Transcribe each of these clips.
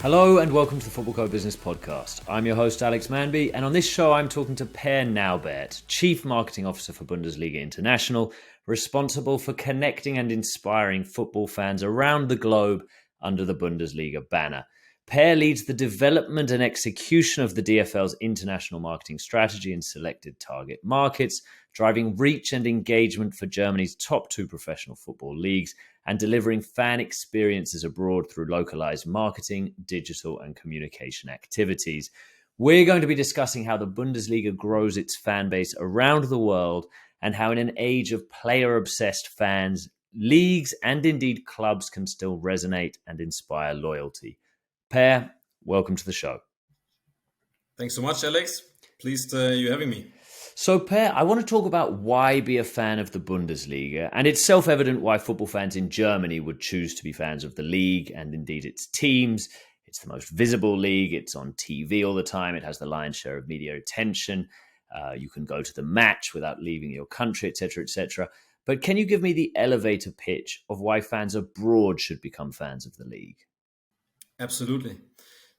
Hello and welcome to the Footballco Business Podcast. I'm your host Alex Manby, and on this show I'm talking to Peer Naubert, Chief Marketing Officer for Bundesliga International, responsible for connecting and inspiring football fans around the globe under the Bundesliga banner. Peer leads the development and execution of the DFL's international marketing strategy in selected target markets, driving reach and engagement for Germany's top two professional football leagues, and delivering fan experiences abroad through localized marketing, digital, and communication activities. We're going to be discussing how the Bundesliga grows its fan base around the world and how in an age of player-obsessed fans, leagues and indeed clubs can still resonate and inspire loyalty. Per, welcome to the show. Thanks so much, Alex. Pleased you're having me. So, Per, I want to talk about why be a fan of the Bundesliga. And it's self-evident why football fans in Germany would choose to be fans of the league and indeed its teams. It's the most visible league. It's on TV all the time. It has the lion's share of media attention. You can go to the match without leaving your country, etc., etc. But can you give me the elevator pitch of why fans abroad should become fans of the league? Absolutely.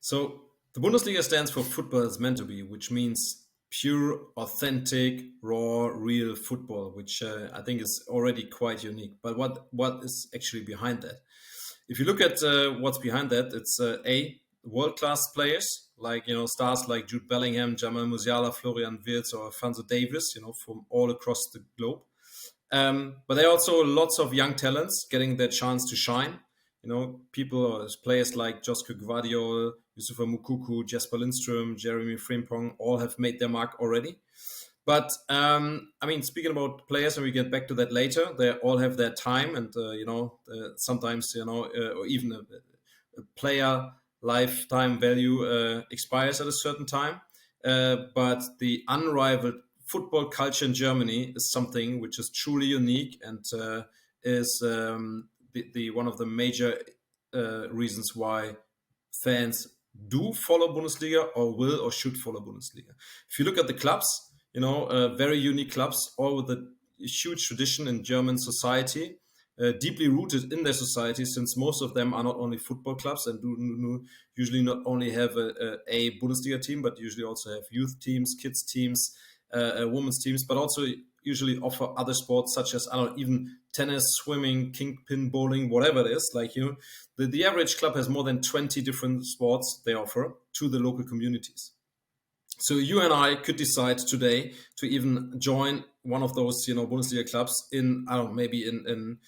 So the Bundesliga stands for football as meant to be, which means pure, authentic, raw, real football, which I think is already quite unique. But what is actually behind that? If you look at what's behind that, it's world-class players, like, stars like Jude Bellingham, Jamal Musiala, Florian Wirtz, or Alphonso Davies, from all across the globe. But there are also lots of young talents getting their chance to shine. Players like Josko Gvardiol, Yusufa Moukoko, Jesper Lindström, Jeremy Frimpong, all have made their mark already. But, speaking about players, and we get back to that later, they all have their time. And, sometimes, or even a player lifetime value expires at a certain time. But the unrivaled football culture in Germany is something which is truly unique and is the one of the major reasons why fans do follow Bundesliga or will or should follow Bundesliga. If you look at the clubs, very unique clubs, all with a huge tradition in German society, deeply rooted in their society, since most of them are not only football clubs and do usually not only have a Bundesliga team, but usually also have youth teams, kids teams, women's teams, but also usually offer other sports such as, even tennis, swimming, kingpin bowling, whatever it is. The average club has more than 20 different sports they offer to the local communities. So you and I could decide today to even join one of those, Bundesliga clubs in, maybe in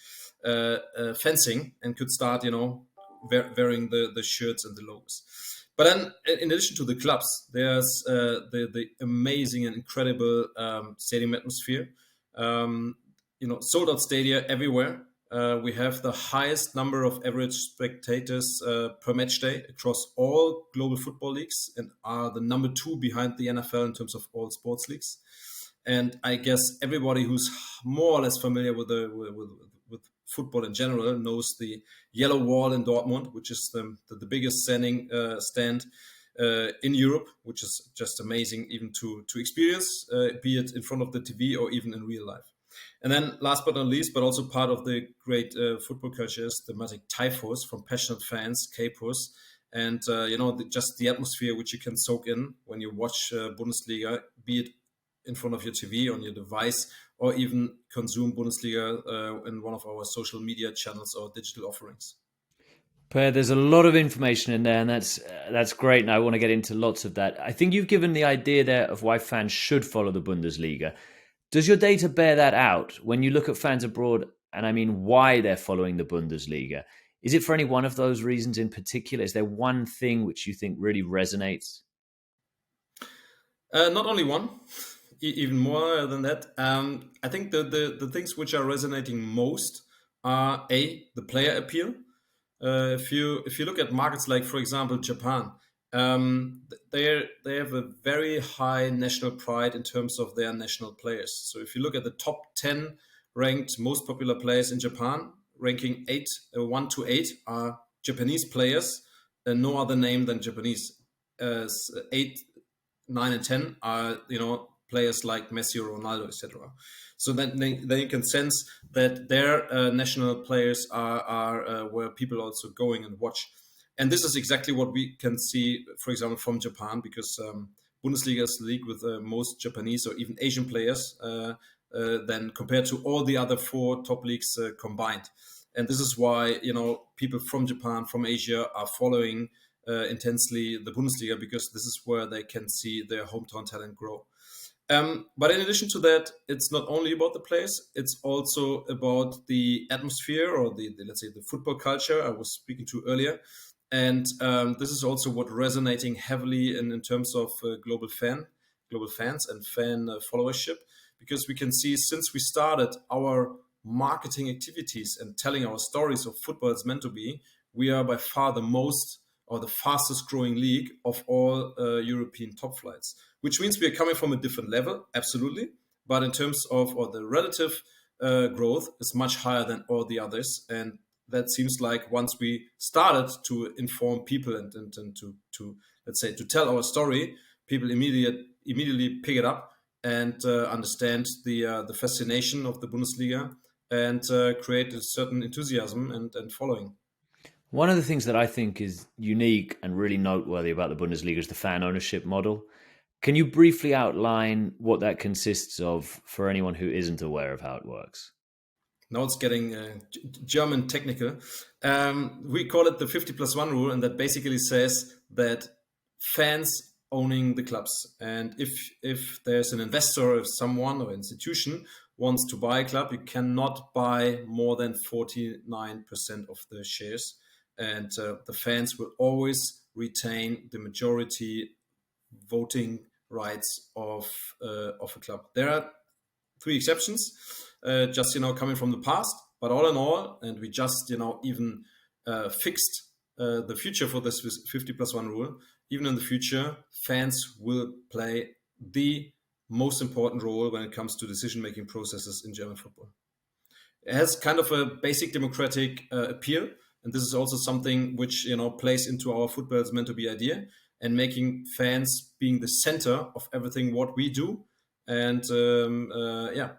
fencing, and could start, wearing the shirts and the logos. But then, in addition to the clubs, there's the amazing and incredible stadium atmosphere. Sold out stadia everywhere. We have the highest number of average spectators per match day across all global football leagues, and are the number 2 behind the NFL in terms of all sports leagues. And I guess everybody who's more or less familiar with football in general knows the Yellow Wall in Dortmund, which is the biggest stand in Europe, which is just amazing even to experience, be it in front of the TV or even in real life. And then last but not least, but also part of the great football culture, is the magic typhus from passionate fans, capos, and just the atmosphere which you can soak in when you watch Bundesliga, be it in front of your TV, on your device, or even consume Bundesliga in one of our social media channels or digital offerings. Per, there's a lot of information in there, and that's great, and I want to get into lots of that. I think you've given the idea there of why fans should follow the Bundesliga. Does your data bear that out when you look at fans abroad, and why they're following the Bundesliga? Is it for any one of those reasons in particular? Is there one thing which you think really resonates? Not only one, even more than that. I think the things which are resonating most are the player appeal. If you look at markets like, for example, Japan, they have a very high national pride in terms of their national players. So if you look at the top 10 ranked most popular players in Japan, ranking 1 to 8 are Japanese players, and no other name than Japanese. 8, 9, and 10 are players like Messi or Ronaldo, etc. So then you can sense that their national players are where people also going and watch. And this is exactly what we can see, for example, from Japan, because Bundesliga is the league with most Japanese or even Asian players than compared to all the other 4 top leagues combined. And this is why, people from Japan, from Asia are following intensely the Bundesliga, because this is where they can see their hometown talent grow. But in addition to that, it's not only about the players, it's also about the atmosphere, or the let's say the football culture I was speaking to earlier. And this is also what resonating heavily in terms of global fans and fan followership, because we can see since we started our marketing activities and telling our stories of football is meant to be, we are by far the most or the fastest growing league of all European top flights, which means we are coming from a different level, absolutely. But in terms of the relative growth is much higher than all the others. And that seems like once we started to inform people and to let's say to tell our story, people immediately pick it up and understand the fascination of the Bundesliga and create a certain enthusiasm and following. One of the things that I think is unique and really noteworthy about the Bundesliga is the fan ownership model. Can you briefly outline what that consists of for anyone who isn't aware of how it works? Now it's getting German technical. We call it the 50+1 rule, and that basically says that fans owning the clubs. And if there's an investor, if someone or institution wants to buy a club, you cannot buy more than 49% of the shares. And the fans will always retain the majority voting rights of a club. There are 3 exceptions, just coming from the past. But all in all, and we just even fixed the future for this 50+1 rule. Even in the future, fans will play the most important role when it comes to decision-making processes in German football. It has kind of a basic democratic appeal. And this is also something which, plays into our football is meant to be idea, and making fans being the center of everything what we do. And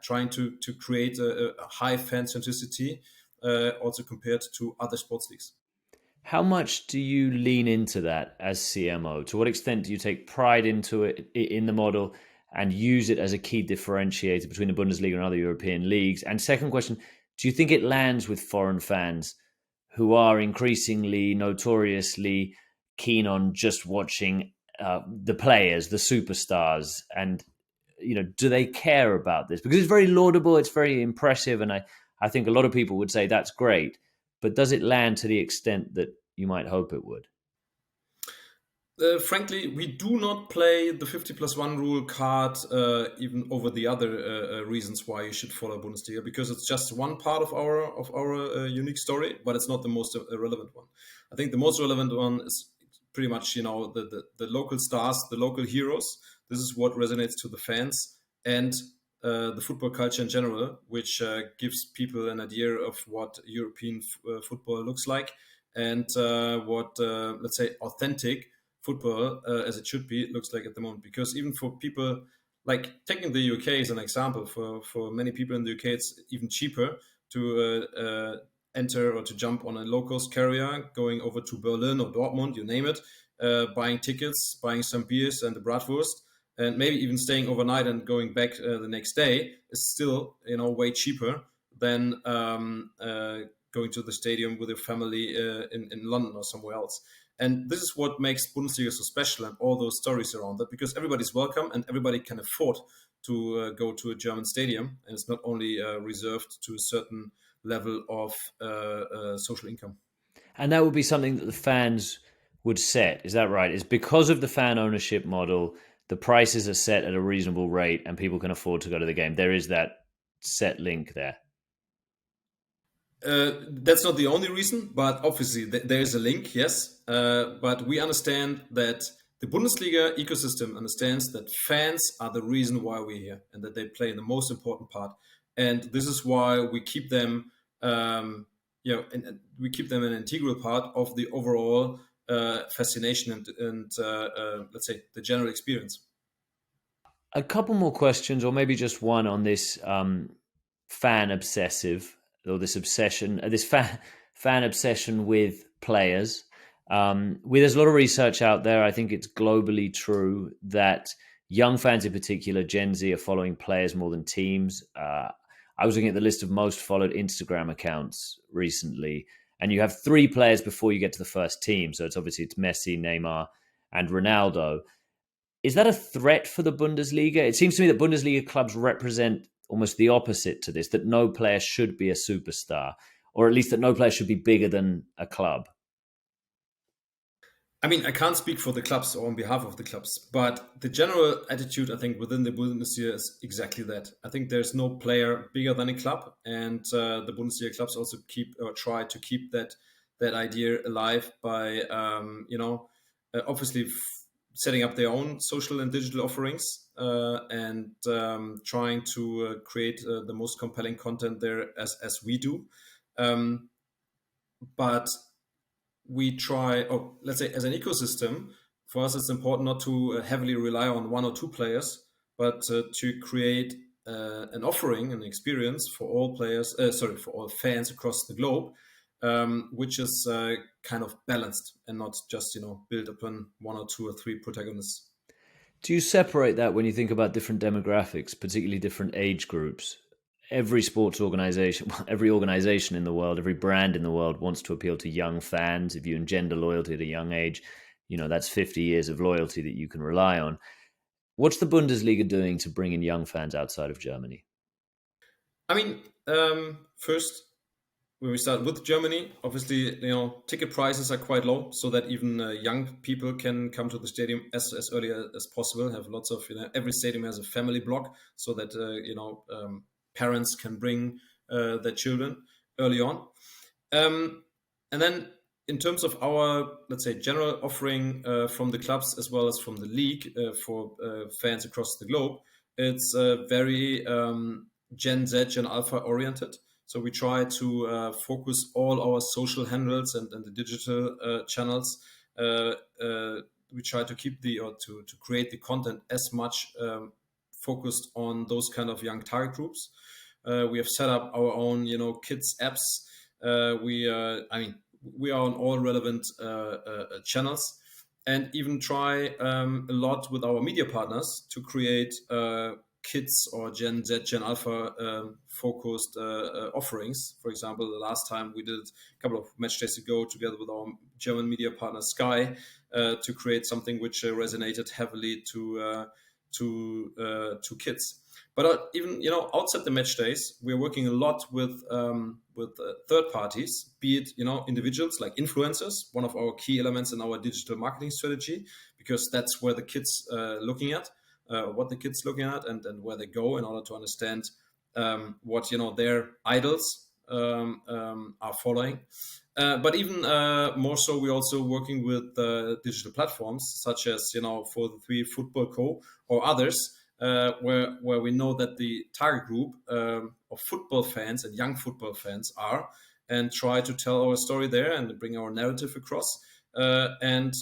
trying to create a high fan centricity, also compared to other sports leagues. How much do you lean into that as CMO? To what extent do you take pride into it in the model and use it as a key differentiator between the Bundesliga and other European leagues? And second question, do you think it lands with foreign fans who are increasingly notoriously keen on just watching the players, the superstars, and do they care about this? Because it's very laudable, it's very impressive, and I think a lot of people would say that's great, but does it land to the extent that you might hope it would? Frankly, we do not play the 50+1 rule card even over the other reasons why you should follow Bundesliga, because it's just one part of our unique story, but it's not the most relevant one. I think the most relevant one is pretty much the local stars, the local heroes. This is what resonates to the fans and the football culture in general, which gives people an idea of what European football looks like and what, let's say, authentic football, as it should be, looks like at the moment. Because even for people, like taking the UK as an example, for many people in the UK, it's even cheaper to enter or to jump on a low-cost carrier, going over to Berlin or Dortmund, you name it, buying tickets, buying some beers and the bratwurst, and maybe even staying overnight and going back the next day is still, way cheaper than going to the stadium with your family in London or somewhere else. And this is what makes Bundesliga so special and all those stories around that, because everybody's welcome and everybody can afford to go to a German stadium. And it's not only reserved to a certain level of social income. And that would be something that the fans would set. Is that right? It's because of the fan ownership model, the prices are set at a reasonable rate and people can afford to go to the game. There is that set link there. That's not the only reason, but obviously there is a link, yes. But we understand that the Bundesliga ecosystem understands that fans are the reason why we're here and that they play the most important part. And this is why we keep them, and we keep them an integral part of the overall fascination and let's say the general experience. A couple more questions, or maybe just one on this fan obsessive, or this obsession, this fan obsession with players. There's a lot of research out there. I think it's globally true that young fans in particular, Gen Z, are following players more than teams. I was looking at the list of most followed Instagram accounts recently, and you have 3 players before you get to the first team. So it's Messi, Neymar, and Ronaldo. Is that a threat for the Bundesliga? It seems to me that Bundesliga clubs represent almost the opposite to this, that no player should be a superstar, or at least that no player should be bigger than a club. I mean, I can't speak for the clubs or on behalf of the clubs, but the general attitude, I think, within the Bundesliga is exactly that. I think there's no player bigger than a club, and the Bundesliga clubs also try to keep that idea alive by, obviously setting up their own social and digital offerings and trying to create the most compelling content there as we do. But we try, or let's say as an ecosystem, for us it's important not to heavily rely on 1 or 2 players, but to create an offering, an experience for all for all fans across the globe, which is kind of balanced and not just built upon 1 or 2 or 3 protagonists. Do you separate that when you think about different demographics, particularly different age groups? Every sports organization, every organization in the world, every brand in the world wants to appeal to young fans. If you engender loyalty at a young age, that's 50 years of loyalty that you can rely on. What's the Bundesliga doing to bring in young fans outside of Germany? I mean, first, when we start with Germany, obviously, ticket prices are quite low, so that even young people can come to the stadium as early as possible. Have lots of, every stadium has a family block, so that parents can bring their children early on. And then in terms of our, let's say, general offering from the clubs as well as from the league for fans across the globe, it's very Gen Z, Gen Alpha oriented. So we try to focus all our social handles and the digital channels. We try to keep to create the content as much focused on those kind of young target groups. We have set up our own, kids apps. We are on all relevant channels, and even try a lot with our media partners to create kids or Gen Z, Gen Alpha focused offerings. For example, the last time we did a couple of match days ago together with our German media partner Sky to create something which resonated heavily to kids. But even outside the match days, we're working a lot with third parties, be it individuals like influencers, one of our key elements in our digital marketing strategy, because that's where the kids looking at. What the kids looking at and where they go in order to understand what their idols are following. But even more so, we're also working with digital platforms such as for the 3 Footballco or others, where we know that the target group of football fans and young football fans are, and try to tell our story there and bring our narrative across and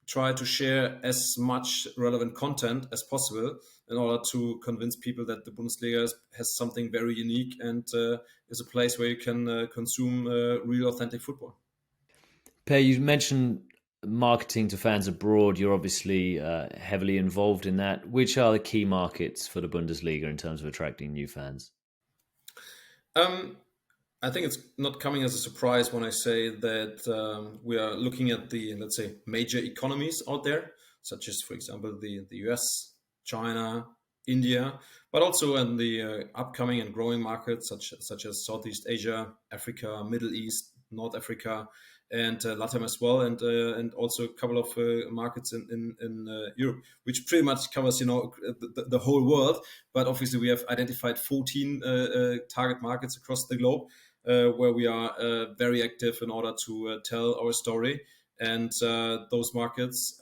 try to share as much relevant content as possible in order to convince people that the Bundesliga has something very unique and is a place where you can consume real authentic football. Per, you mentioned marketing to fans abroad. You're obviously heavily involved in that. Which are the key markets for the Bundesliga in terms of attracting new fans? I think it's not coming as a surprise when I say that we are looking at the, let's say, major economies out there, such as, for example, the US, China, India, but also in the upcoming and growing markets such as Southeast Asia, Africa, Middle East, North Africa, and LATAM as well, and also a couple of markets in Europe, which pretty much covers the whole world. But obviously, we have identified 14 target markets across the globe where we are very active in order to tell our story. And those markets,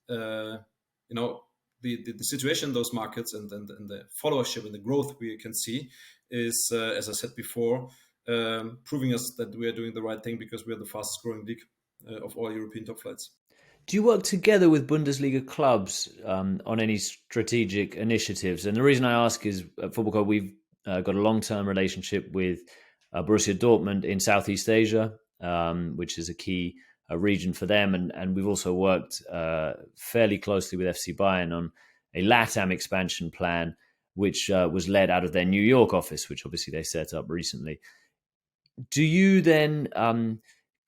the situation in those markets and the followership and the growth we can see is, as I said before, proving us that we are doing the right thing, because we are the fastest growing league of all European top flights. Do you work together with Bundesliga clubs on any strategic initiatives? And the reason I ask is at Footballco, we've got a long-term relationship with Borussia Dortmund in Southeast Asia, which is a key region for them. And we've also worked fairly closely with FC Bayern on a LATAM expansion plan, which was led out of their New York office, which obviously they set up recently. Do you then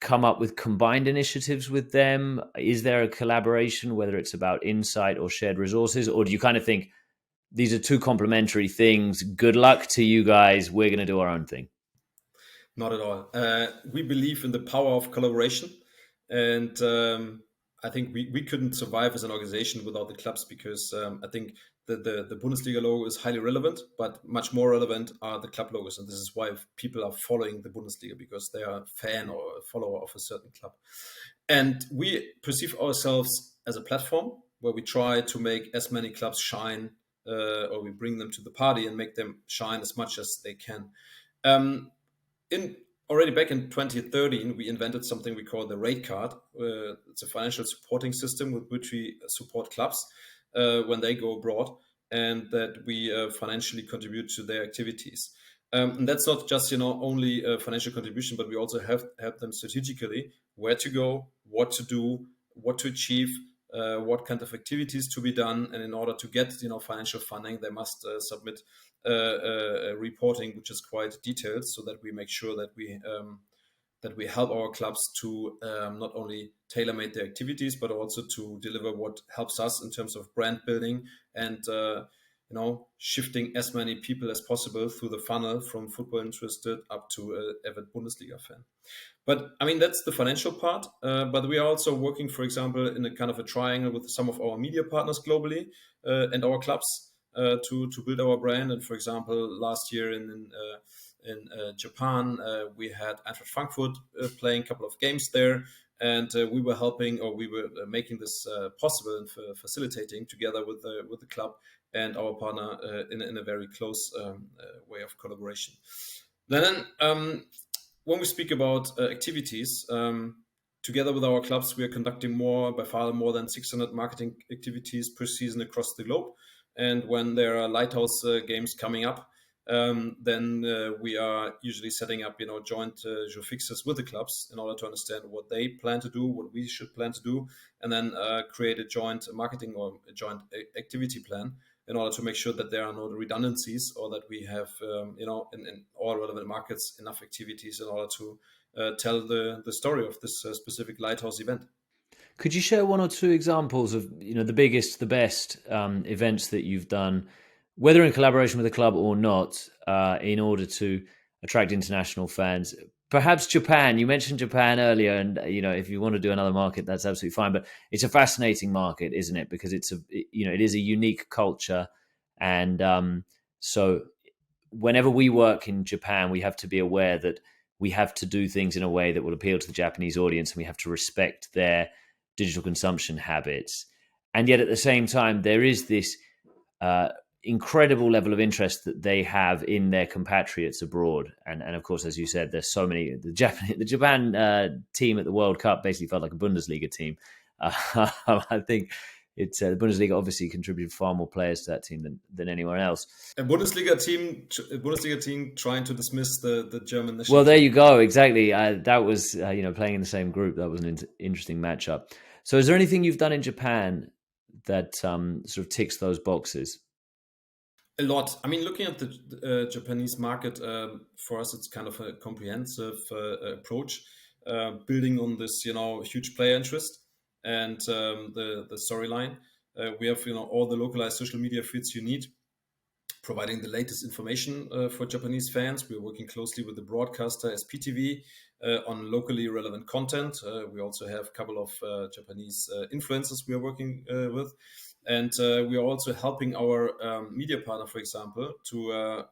come up with combined initiatives with them? Is there a collaboration, whether it's about insight or shared resources? Or do you kind of think these are two complementary things? Good luck to you guys. We're going to do our own thing. Not at all. We believe in the power of collaboration. And I think we couldn't survive as an organization without the clubs, because I think the Bundesliga logo is highly relevant, but much more relevant are the club logos. And this is why people are following the Bundesliga, because they are a fan or a follower of a certain club. And we perceive ourselves as a platform where we try to make as many clubs shine, or we bring them to the party and make them shine as much as they can. Already back in 2013, we invented something we call the rate card. It's a financial supporting system with which we support clubs when they go abroad, and that we financially contribute to their activities. And that's not just only a financial contribution, but we also help them strategically where to go, what to do, what to achieve, what kind of activities to be done. And in order to get financial funding, they must submit reporting which is quite detailed, so that we make sure that we help our clubs to not only tailor-make their activities, but also to deliver what helps us in terms of brand building and shifting as many people as possible through the funnel from football interested up to an avid Bundesliga fan. But I mean, that's the financial part. But we are also working, for example, in a kind of a triangle with some of our media partners globally and our clubs to build our brand. And for example, last year in Japan, we had Eintracht Frankfurt playing a couple of games there. And we were helping, or we were making this possible and facilitating together with the club and our partner in a very close way of collaboration. Then, when we speak about activities, together with our clubs, we are conducting by far more than 600 marketing activities per season across the globe. And when there are lighthouse games coming up, then we are usually setting up, joint jour fixes with the clubs in order to understand what they plan to do, what we should plan to do, and then create a joint marketing or a joint activity plan in order to make sure that there are no redundancies, or that we have, in all relevant markets, enough activities in order to tell the story of this specific lighthouse event. Could you share one or two examples of the biggest, the best events that you've done, whether in collaboration with a club or not, in order to attract international fans? Perhaps Japan. You mentioned Japan earlier, and if you want to do another market, that's absolutely fine. But it's a fascinating market, isn't it? Because it is a unique culture, and so whenever we work in Japan, we have to be aware that we have to do things in a way that will appeal to the Japanese audience, and we have to respect their digital consumption habits. And yet, at the same time, there is this incredible level of interest that they have in their compatriots abroad, and of course, as you said, there's so many. The Japan team at the World Cup basically felt like a Bundesliga team. I think it's the Bundesliga obviously contributed far more players to that team than anywhere else. A Bundesliga team trying to dismiss the German national. Well, there you go. Exactly. That was playing in the same group. That was an interesting matchup. So, is there anything you've done in Japan that sort of ticks those boxes? A lot. I mean, looking at the Japanese market, for us, it's kind of a comprehensive approach, building on this, huge player interest and the storyline. We have, all the localized social media feeds you need, providing the latest information for Japanese fans. We're working closely with the broadcaster SPTV on locally relevant content. We also have a couple of Japanese influencers we are working with. And we are also helping our media partner, for example, to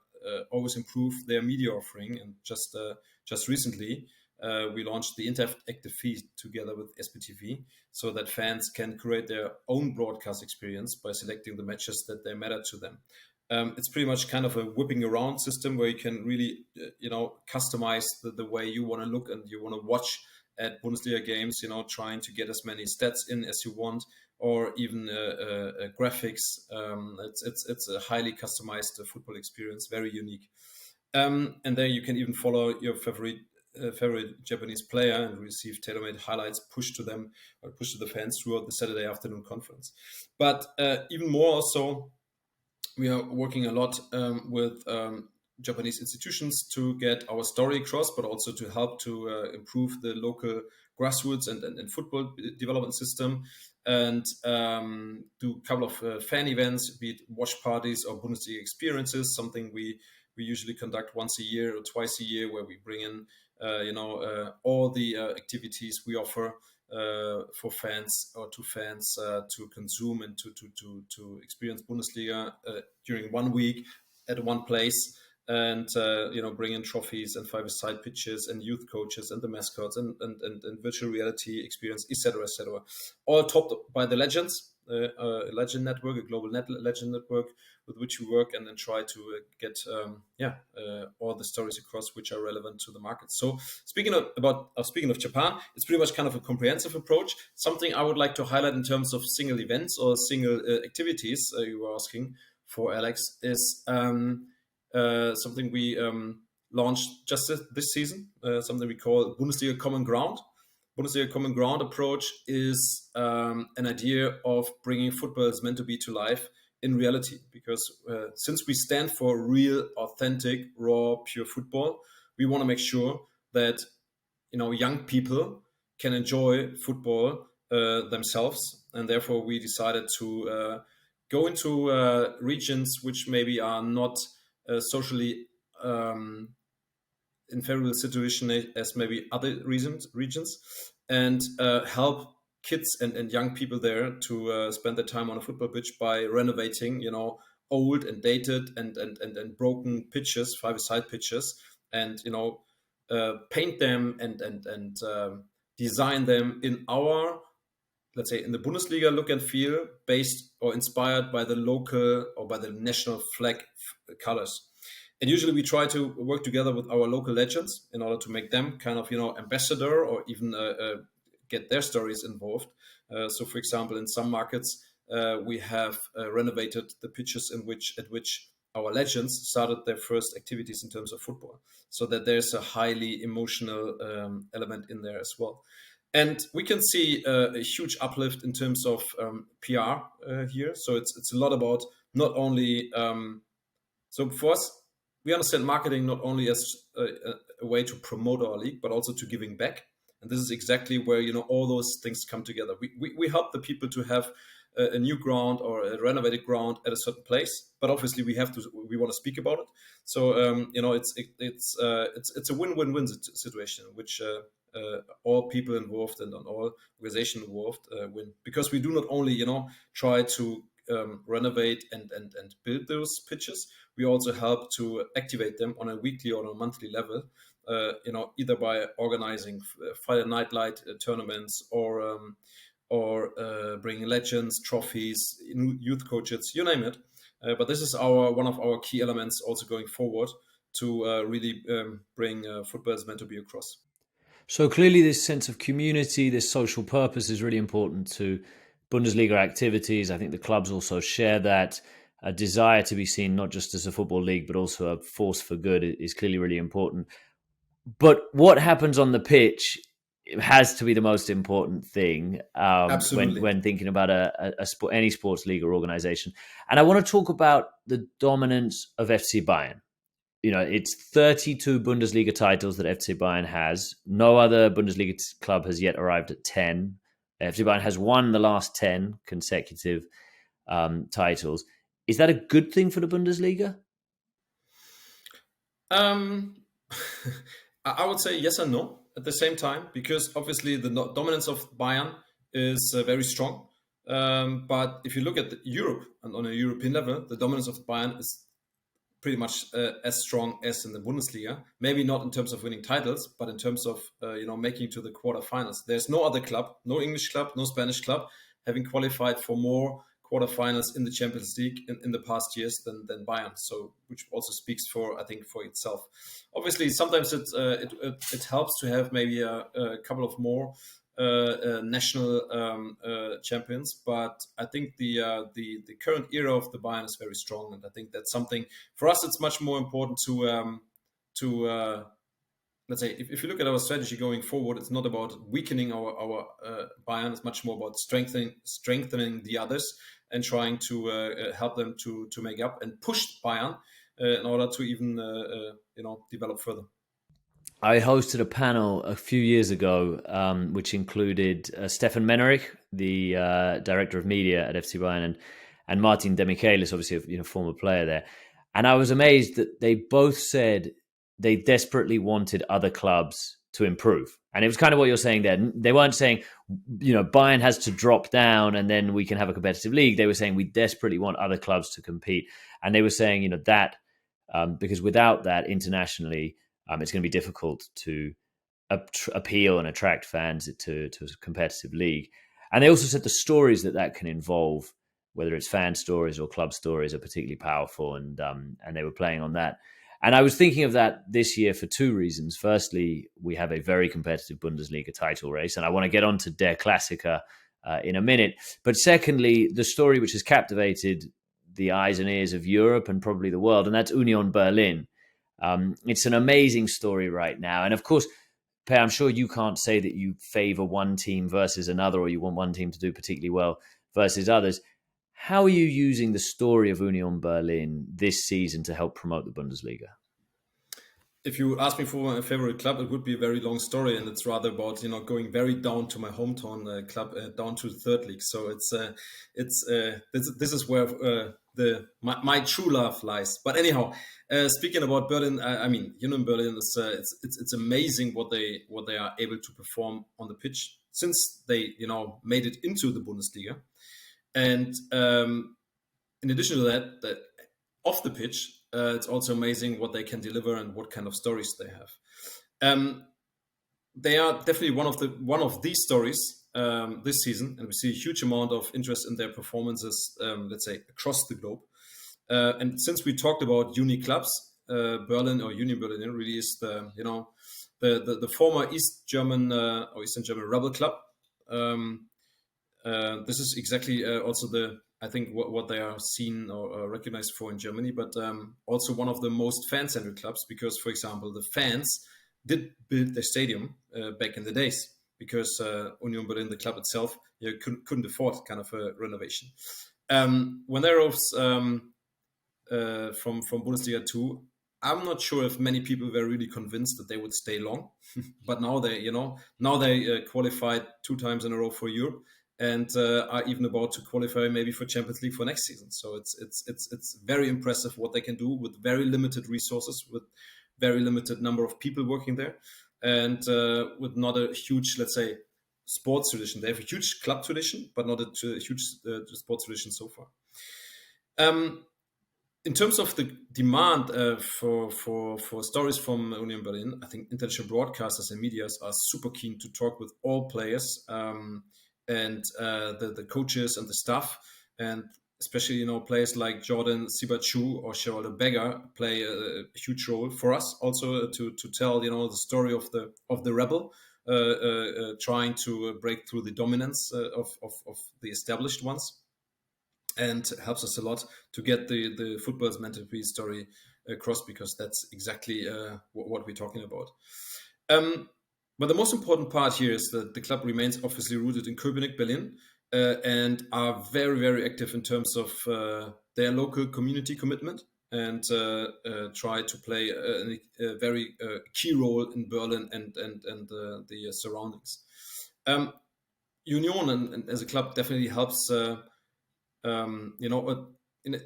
always improve their media offering. And just recently, we launched the interactive feed together with SPTV, so that fans can create their own broadcast experience by selecting the matches that they matter to them. It's pretty much kind of a whipping around system where you can really, customize the way you want to look and you want to watch at Bundesliga games, trying to get as many stats in as you want, or even graphics. It's a highly customized football experience, very unique. And there you can even follow your favorite favorite Japanese player and receive tailor-made highlights pushed to them or pushed to the fans throughout the Saturday afternoon conference. But even more so, we are working a lot with Japanese institutions to get our story across, but also to help to improve the local grassroots and football development system, and do a couple of fan events, be it watch parties or Bundesliga experiences, something we usually conduct once a year or twice a year, where we bring in all the activities we offer for fans or to fans to consume and to experience Bundesliga during 1 week at one place, and bring in trophies and five-a-side pitches and youth coaches and the mascots and virtual reality experience, etc., etc. All topped by the Legends, a legend network, a global legend network with which we work, and then try to get all the stories across which are relevant to the market. So speaking of Japan, it's pretty much kind of a comprehensive approach. Something I would like to highlight in terms of single events or single activities you were asking for, Alex, is something we launched just this season, something we call Bundesliga Common Ground. Bundesliga Common Ground approach is an idea of bringing football as meant to be to life in reality, because since we stand for real, authentic, raw, pure football, we want to make sure that young people can enjoy football themselves, and therefore we decided to go into regions which maybe are not socially in favorable situation as maybe other regions, and help kids and young people there to spend their time on a football pitch by renovating, old and dated and broken pitches, five-a-side pitches, and paint them and design them in our, let's say, in the Bundesliga look and feel, based or inspired by the local or by the national flag colors. And usually we try to work together with our local legends in order to make them kind of, ambassador, or even get their stories involved. So, for example, in some markets, we have renovated the pitches at which our legends started their first activities in terms of football, so that there's a highly emotional element in there as well. And we can see a huge uplift in terms of PR here. So it's a lot about not only so for us, we understand marketing not only as a way to promote our league, but also to giving back. And this is exactly where all those things come together. We help the people to have a new ground or a renovated ground at a certain place, but obviously we want to speak about it. So it's a win-win-win situation, which all people involved and on all organizations involved win, because we do not only try to renovate and build those pitches. We also help to activate them on a weekly or on a monthly level, either by organizing Friday night light tournaments or bringing legends, trophies, youth coaches, you name it. But this is one of our key elements also going forward to really bring football as meant to be across. So clearly this sense of community, this social purpose is really important to Bundesliga activities. I think the clubs also share that. A desire to be seen not just as a football league, but also a force for good is clearly really important. But what happens on the pitch has to be the most important thing when thinking about any sports league or organization. And I want to talk about the dominance of FC Bayern. It's 32 Bundesliga titles that FC Bayern has. No other Bundesliga club has yet arrived at 10. FC Bayern has won the last 10 consecutive titles. Is that a good thing for the Bundesliga? I would say yes and no at the same time, because obviously the dominance of Bayern is very strong. But if you look at Europe and on a European level, the dominance of Bayern is pretty much as strong as in the Bundesliga. Maybe not in terms of winning titles, but in terms of making to the quarterfinals. There's no other club, no English club, no Spanish club, having qualified for more quarterfinals in the Champions League in the past years than Bayern. So, which also speaks for itself. Obviously, sometimes it helps to have maybe a couple of more national champions, but I think the current era of the Bayern is very strong, and I think that's something for us. It's much more important to let's say, if you look at our strategy going forward, it's not about weakening our Bayern. It's much more about strengthening the others and trying to help them to make up and push Bayern in order to even develop further. I hosted a panel a few years ago, which included Stefan Menerich, the director of media at FC Bayern, and Martin Demichelis, obviously a former player there. And I was amazed that they both said they desperately wanted other clubs to improve. And it was kind of what you're saying there. They weren't saying, Bayern has to drop down and then we can have a competitive league. They were saying we desperately want other clubs to compete. And they were saying, that because without that internationally, it's going to be difficult to appeal and attract fans to a competitive league. And they also said the stories that can involve, whether it's fan stories or club stories, are particularly powerful. And they were playing on that. And I was thinking of that this year for two reasons. Firstly, we have a very competitive Bundesliga title race, and I want to get on to Der Klassiker in a minute. But secondly, the story which has captivated the eyes and ears of Europe and probably the world, and that's Union Berlin. It's an amazing story right now. And of course, Per, I'm sure you can't say that you favor one team versus another, or you want one team to do particularly well versus others. How are you using the story of Union Berlin this season to help promote the Bundesliga? If you ask me for my favorite club, it would be a very long story, and it's rather about going very down to my hometown club, down to the third league. So this is where my true love lies. But anyhow, speaking about Berlin, I mean Union Berlin is it's amazing what they are able to perform on the pitch since they made it into the Bundesliga, and in addition to that off the pitch. It's also amazing what they can deliver and what kind of stories they have. They are definitely one of these stories this season, and we see a huge amount of interest in their performances, let's say, across the globe. And since we talked about uni clubs, Berlin or Union Berlin really is the former East German or Eastern German rebel club. This is exactly also I think what they are seen or recognized for in Germany, but also one of the most fan-centered clubs because, for example, the fans did build their stadium back in the days because Union Berlin, the club itself, couldn't afford kind of a renovation. When they rose from Bundesliga 2, I'm not sure if many people were really convinced that they would stay long, but now they qualified 2 times in a row for Europe. And are even about to qualify maybe for Champions League for next season. So it's very impressive what they can do with very limited resources, with very limited number of people working there, and with not a huge, let's say, sports tradition. They have a huge club tradition, but not a huge sports tradition so far. In terms of the demand for stories from Union Berlin, I think international broadcasters and medias are super keen to talk with all players. And the coaches and the staff, and especially players like Jordan Sibachou or Geraldo Beggar play a huge role for us also to tell the story of the rebel trying to break through the dominance of the established ones, and helps us a lot to get the football's mental peace story across, because that's exactly what we're talking about. But the most important part here is that the club remains obviously rooted in Köpenick, Berlin, and are very, very active in terms of their local community commitment, and try to play a very key role in Berlin and the surroundings. Union and as a club definitely helps. It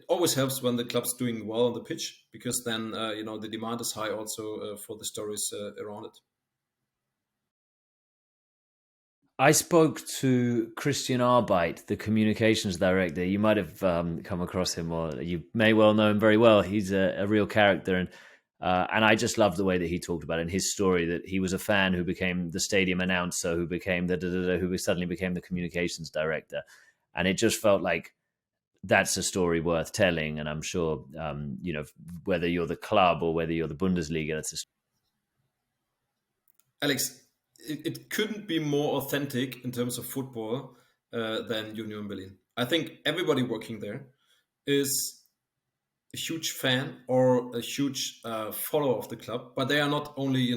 always helps when the club's doing well on the pitch, because then the demand is high also for the stories around it. I spoke to Christian Arbeit, the communications director. You might have come across him, or you may well know him very well. He's a real character, and I just loved the way that he talked about it in his story, that he was a fan who became the stadium announcer, who became who suddenly became the communications director, and it just felt like that's a story worth telling. And I'm sure, whether you're the club or whether you're the Bundesliga, that's a story. Alex, it couldn't be more authentic in terms of football than Union Berlin. I think everybody working there is a huge fan or a huge follower of the club, but they are not only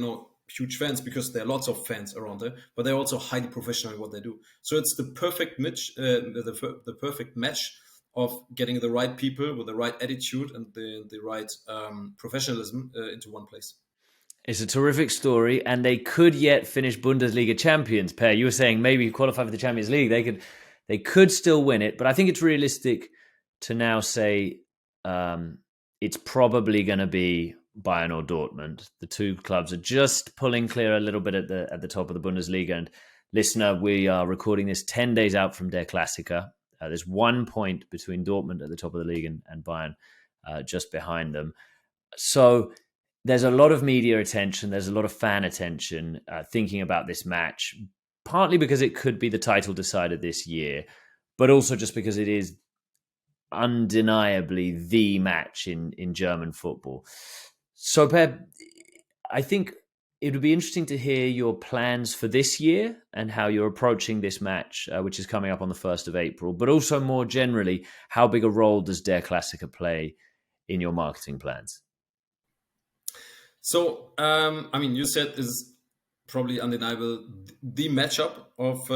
huge fans because there are lots of fans around there, but they're also highly professional in what they do. So it's the perfect match, the perfect match of getting the right people with the right attitude and the right professionalism into one place. It's a terrific story, and they could yet finish Bundesliga champions. Per, you were saying maybe qualify for the Champions League. They could still win it, but I think it's realistic to now say it's probably going to be Bayern or Dortmund. The two clubs are just pulling clear a little bit at the top of the Bundesliga. And listener, we are recording this 10 days out from Der Klassiker. There's 1 point between Dortmund at the top of the league and Bayern just behind them. So there's a lot of media attention. There's a lot of fan attention thinking about this match, partly because it could be the title decider this year, but also just because it is undeniably the match in German football. So, Per, I think it would be interesting to hear your plans for this year and how you're approaching this match, which is coming up on the 1st of April, but also more generally, how big a role does Der Klassiker play in your marketing plans? So, you said is probably undeniable the matchup of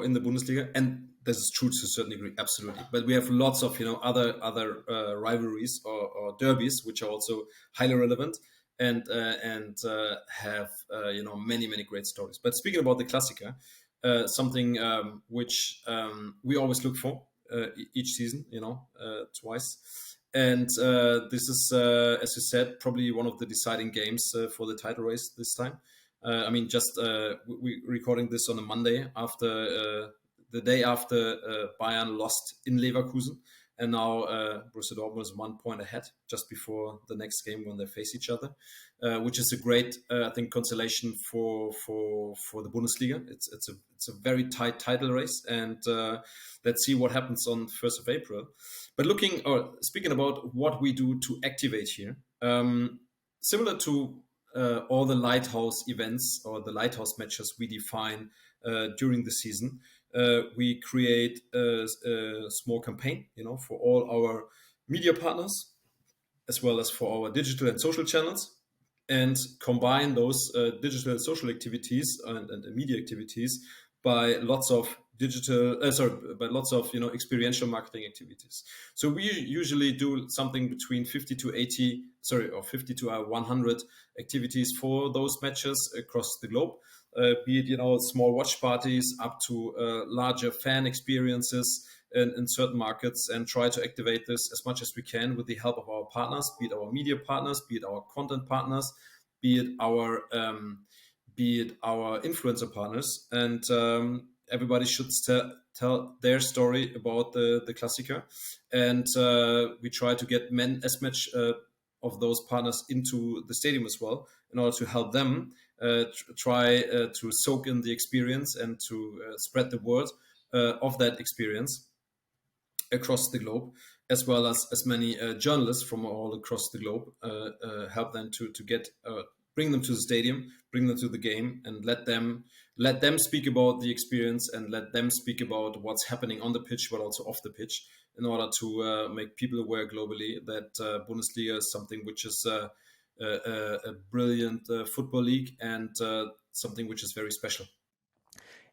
in the Bundesliga, and this is true to a certain degree, absolutely. But we have lots of other rivalries or derbies which are also highly relevant and have many great stories. But speaking about the Klassiker, something which we always look for each season, twice. And this is, as you said, probably one of the deciding games for the title race this time. We're recording this on a Monday after the day after Bayern lost in Leverkusen, and now Borussia Dortmund is 1 point ahead just before the next game when they face each other, which is a great, I think, consolation for the Bundesliga. It's a very tight title race, and let's see what happens on 1st of April. But speaking about what we do to activate here, similar to all the lighthouse events or the lighthouse matches we define during the season, we create a small campaign, for all our media partners, as well as for our digital and social channels, and combine those digital and social activities and media activities by lots of experiential marketing activities. So we usually do something between 50 to 100 activities for those matches across the globe, be it, small watch parties up to larger fan experiences in certain markets, and try to activate this as much as we can with the help of our partners, be it our media partners, be it our content partners, be it our influencer partners, and everybody should tell their story about the Klassiker, and we try to get as much of those partners into the stadium as well, in order to help them try to soak in the experience and to spread the word of that experience across the globe, as well as many journalists from all across the globe help them to get bring them to the stadium, bring them to the game, and let them speak about the experience, and let them speak about what's happening on the pitch, but also off the pitch, in order to make people aware globally that Bundesliga is something which is a brilliant football league, and something which is very special.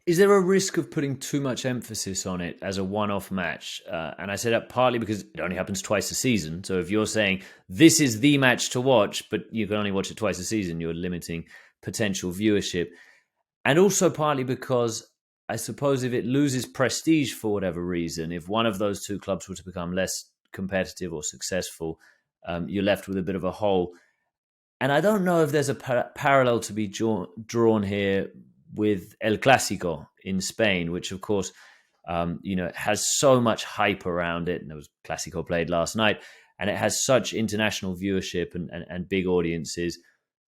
Is there a risk of putting too much emphasis on it as a one-off match? And I say that partly because it only happens twice a season. So if you're saying this is the match to watch, but you can only watch it twice a season, you're limiting potential viewership. And also partly because I suppose if it loses prestige for whatever reason, if one of those two clubs were to become less competitive or successful, you're left with a bit of a hole. And I don't know if there's a parallel to be drawn here with El Clásico in Spain, which of course, has so much hype around it. And there was Clásico played last night, and it has such international viewership and big audiences.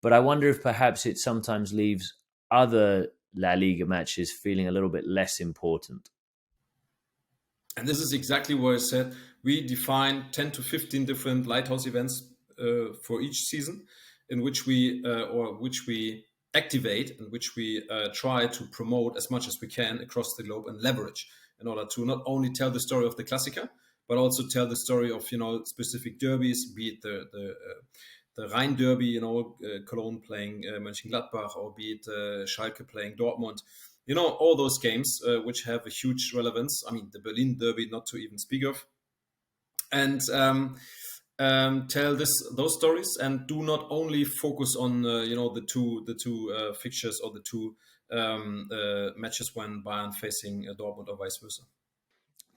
But I wonder if perhaps it sometimes leaves other La Liga matches feeling a little bit less important. And this is exactly what I said. We define 10 to 15 different lighthouse events for each season, in which we activate, in which we try to promote as much as we can across the globe and leverage, in order to not only tell the story of the Klassiker, but also tell the story of specific derbies, be it the Rhein Derby, Cologne playing Mönchengladbach, or be it Schalke playing Dortmund. All those games which have a huge relevance. I mean, the Berlin Derby, not to even speak of. And tell those stories, and do not only focus on the two fixtures or the two matches when Bayern facing Dortmund or vice versa.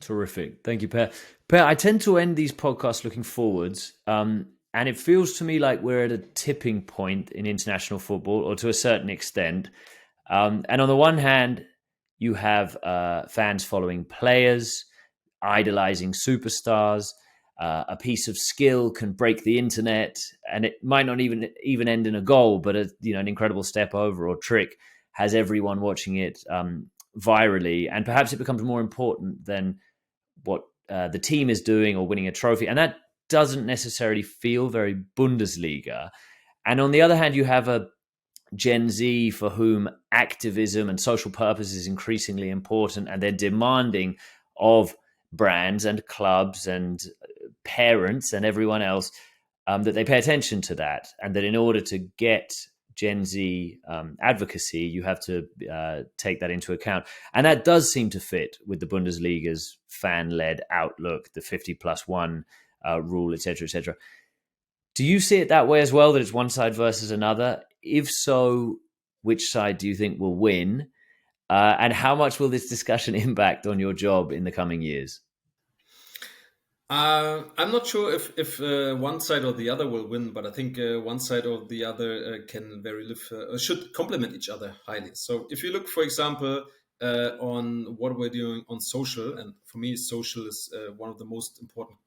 Terrific. Thank you, Per. Per, I tend to end these podcasts looking forwards, and it feels to me like we're at a tipping point in international football, or to a certain extent. And on the one hand, you have fans following players, idolizing superstars. A piece of skill can break the internet, and it might not even end in a goal, but an incredible step over or trick has everyone watching it virally, and perhaps it becomes more important than what the team is doing or winning a trophy, and that doesn't necessarily feel very Bundesliga. And on the other hand, you have a Gen Z for whom activism and social purpose is increasingly important, and they're demanding of brands and clubs and parents and everyone else that they pay attention to that, and that in order to get Gen Z advocacy, you have to take that into account. And that does seem to fit with the Bundesliga's fan-led outlook, the 50+1 rule, etc., etc. Do you see it that way as well, that it's one side versus another? If so, which side do you think will win? And how much will this discussion impact on your job in the coming years? I'm not sure if one side or the other will win, but I think one side or the other should complement each other highly. So if you look, for example, on what we're doing on social, and for me, social is one of the most important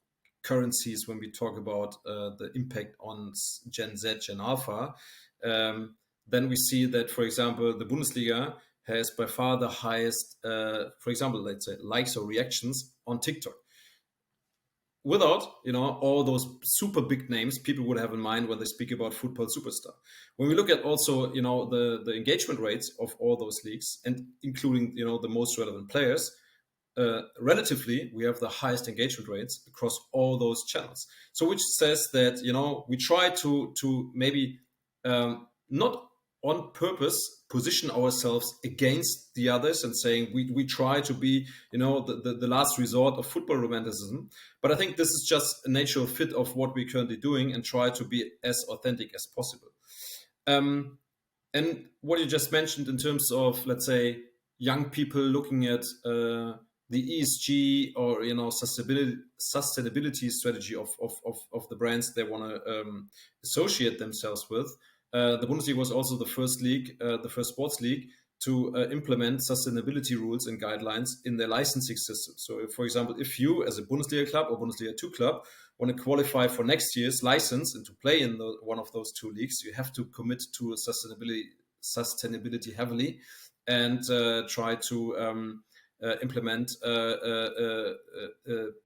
currencies when we talk about the impact on Gen Z, Gen Alpha, then we see that, for example, the Bundesliga has by far the highest, for example, let's say likes or reactions on TikTok. Without, all those super big names people would have in mind when they speak about football superstar. When we look at also, the engagement rates of all those leagues, and including, the most relevant players, relatively, we have the highest engagement rates across all those channels. So which says that, we try to maybe not on purpose position ourselves against the others and saying we try to be, the last resort of football romanticism. But I think this is just a natural fit of what we're currently doing, and try to be as authentic as possible. And what you just mentioned in terms of, let's say, young people looking at the ESG or, sustainability strategy of the brands they want to associate themselves with. The Bundesliga was also the first sports league to implement sustainability rules and guidelines in their licensing system. So, for example, if you, as a Bundesliga club or Bundesliga 2 club, want to qualify for next year's license and to play in one of those two leagues, you have to commit to sustainability heavily, and try to implement a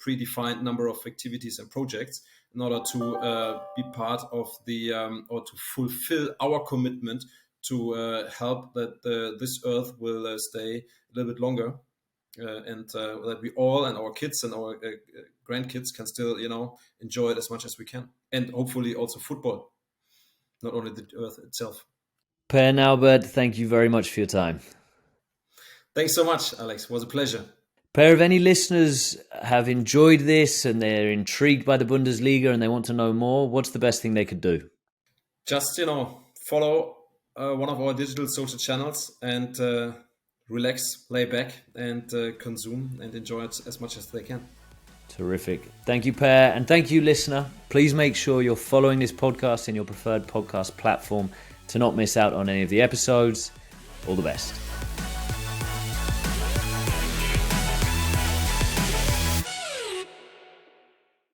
predefined number of activities and projects in order to be part of the or to fulfill our commitment to help that this earth will stay a little bit longer, and that we all and our kids and our grandkids can still enjoy it as much as we can, and hopefully also football, not only the earth itself. Peer Naubert, thank you very much for your time. Thanks so much, Alex. It was a pleasure. Per, if any listeners have enjoyed this and they're intrigued by the Bundesliga and they want to know more, what's the best thing they could do? Just, follow one of our digital social channels and relax, lay back, and consume and enjoy it as much as they can. Terrific. Thank you, Per. And thank you, listener. Please make sure you're following this podcast in your preferred podcast platform to not miss out on any of the episodes. All the best.